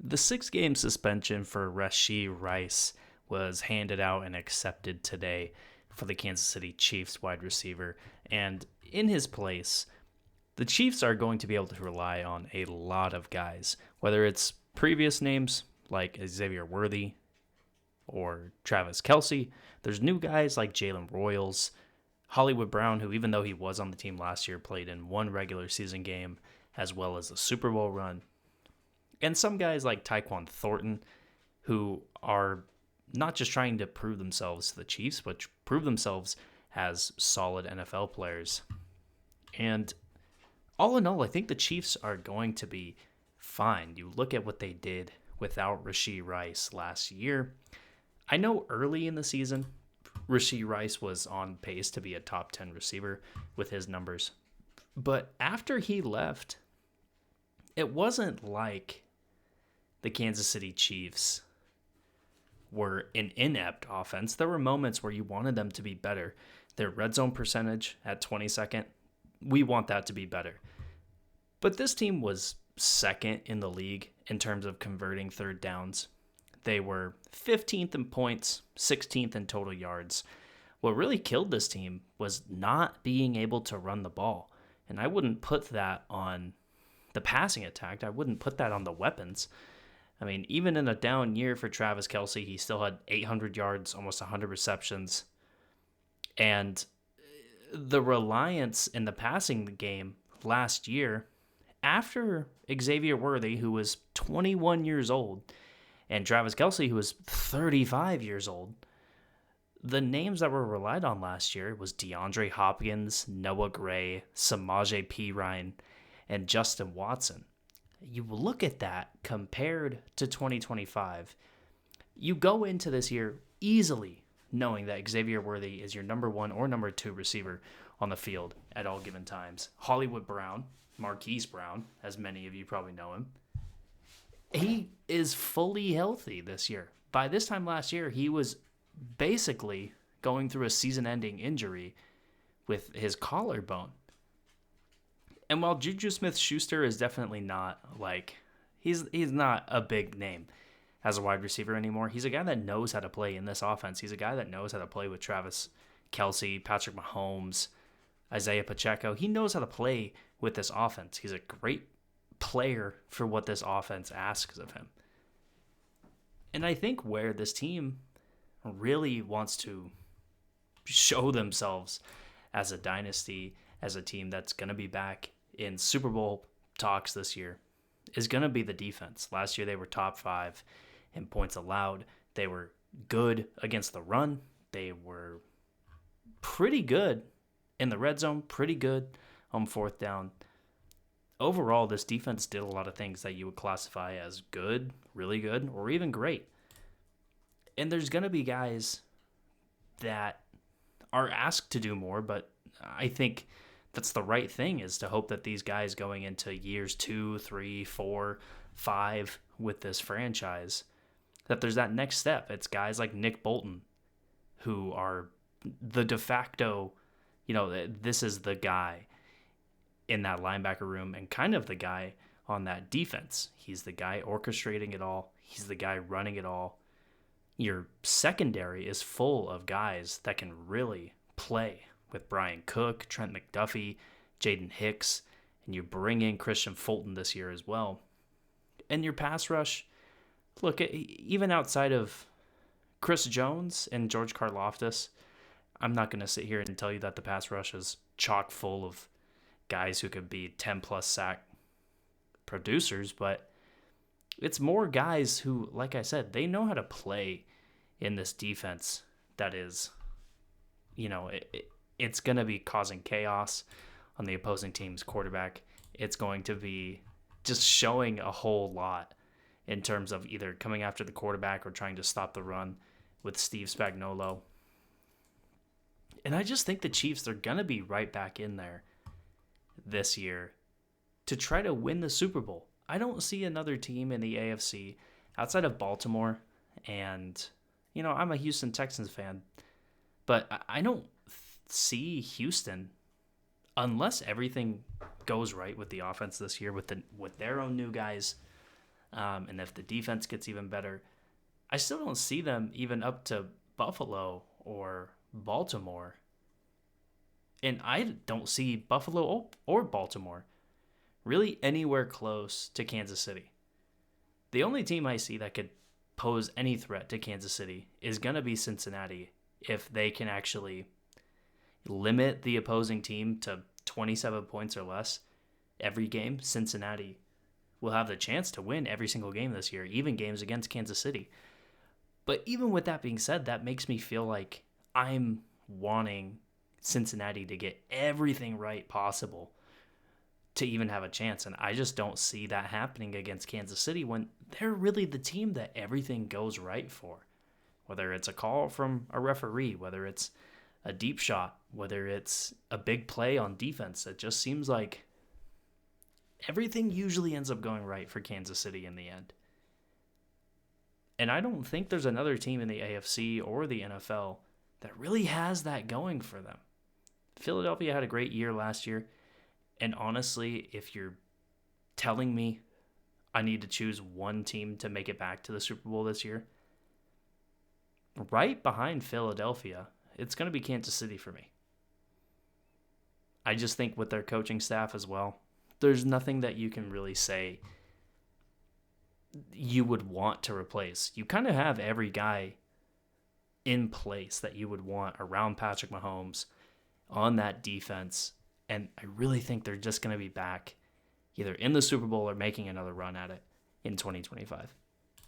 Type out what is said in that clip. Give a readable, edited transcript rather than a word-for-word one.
The 6 game suspension for Rashee Rice was handed out and accepted today for the Kansas City Chiefs wide receiver. And in his place, the Chiefs are going to be able to rely on a lot of guys, whether it's previous names like Xavier Worthy or Travis Kelce. There's new guys like Jalen Royals, Hollywood Brown, who, even though he was on the team last year, played in one regular season game as well as a Super Bowl run. And some guys like Tyquan Thornton, who are not just trying to prove themselves to the Chiefs, but prove themselves as solid NFL players. And all in all, I think the Chiefs are going to be fine. You look at what they did without Rashee Rice last year. I know early in the season, Rashee Rice was on pace to be a top 10 receiver with his numbers. But after he left, it wasn't like the Kansas City Chiefs were an inept offense. There were moments where you wanted them to be better. Their red zone percentage at 22nd, we want that to be better. But this team was second in the league in terms of converting third downs. They were 15th in points, 16th in total yards. What really killed this team was not being able to run the ball. And I wouldn't put that on the passing attack. I wouldn't put that on the weapons. I mean, even in a down year for Travis Kelce, he still had 800 yards, almost 100 receptions. And the reliance in the passing game last year, after Xavier Worthy, who was 21 years old, and Travis Kelce, who was 35 years old, the names that were relied on last year was DeAndre Hopkins, Noah Gray, Samaje Perine, and Justin Watson. You look at that compared to 2025, you go into this year easily knowing that Xavier Worthy is your number one or number two receiver on the field at all given times. Hollywood Brown, Marquise Brown, as many of you probably know him, he is fully healthy this year. By this time last year, he was basically going through a season-ending injury with his collarbone. And while Juju Smith-Schuster is definitely not he's not a big name as a wide receiver anymore. He's a guy that knows how to play in this offense. He's a guy that knows how to play with Travis Kelce, Patrick Mahomes, Isaiah Pacheco. He knows how to play with this offense. He's a great player for what this offense asks of him. And I think where this team really wants to show themselves as a dynasty, as a team that's going to be back in Super Bowl talks this year, is going to be the defense. Last year they were top 5 in points allowed. They were good against the run. They were pretty good in the red zone, pretty good on fourth down. Overall, this defense did a lot of things that you would classify as good, really good, or even great. And there's going to be guys that are asked to do more, but I think that's the right thing, is to hope that these guys going into years 2, 3, 4, 5 with this franchise, that there's that next step. It's guys like Nick Bolton who are the de facto, this is the guy in that linebacker room and kind of the guy on that defense. He's the guy orchestrating it all. He's the guy running it all. Your secondary is full of guys that can really play, with Brian Cook, Trent McDuffie, Jaden Hicks, and you bring in Christian Fulton this year as well. And your pass rush, look, even outside of Chris Jones and George Karlaftis, I'm not going to sit here and tell you that the pass rush is chock full of guys who could be 10-plus sack producers, but it's more guys who, like I said, they know how to play in this defense that is, it's going to be causing chaos on the opposing team's quarterback. It's going to be just showing a whole lot in terms of either coming after the quarterback or trying to stop the run with Steve Spagnuolo. And I just think the Chiefs, they're going to be right back in there this year to try to win the Super Bowl. I don't see another team in the AFC outside of Baltimore. And, I'm a Houston Texans fan, but I don't see Houston, unless everything goes right with the offense this year with their own new guys. And if the defense gets even better, I still don't see them even up to Buffalo or Baltimore. And I don't see Buffalo or Baltimore really anywhere close to Kansas City. The only team I see that could pose any threat to Kansas City is going to be Cincinnati if they can actually limit the opposing team to 27 points or less every game. Cincinnati will have the chance to win every single game this year, even games against Kansas City. But even with that being said, that makes me feel like I'm wanting Cincinnati to get everything right possible to even have a chance. And I just don't see that happening against Kansas City when they're really the team that everything goes right for. Whether it's a call from a referee, whether it's a deep shot, whether it's a big play on defense, it just seems like everything usually ends up going right for Kansas City in the end. And I don't think there's another team in the AFC or the NFL that really has that going for them. Philadelphia had a great year last year. And honestly, if you're telling me I need to choose one team to make it back to the Super Bowl this year, right behind Philadelphia, it's going to be Kansas City for me. I just think with their coaching staff as well, there's nothing that you can really say you would want to replace. You kind of have every guy in place that you would want around Patrick Mahomes on that defense. And I really think they're just going to be back either in the Super Bowl or making another run at it in 2025.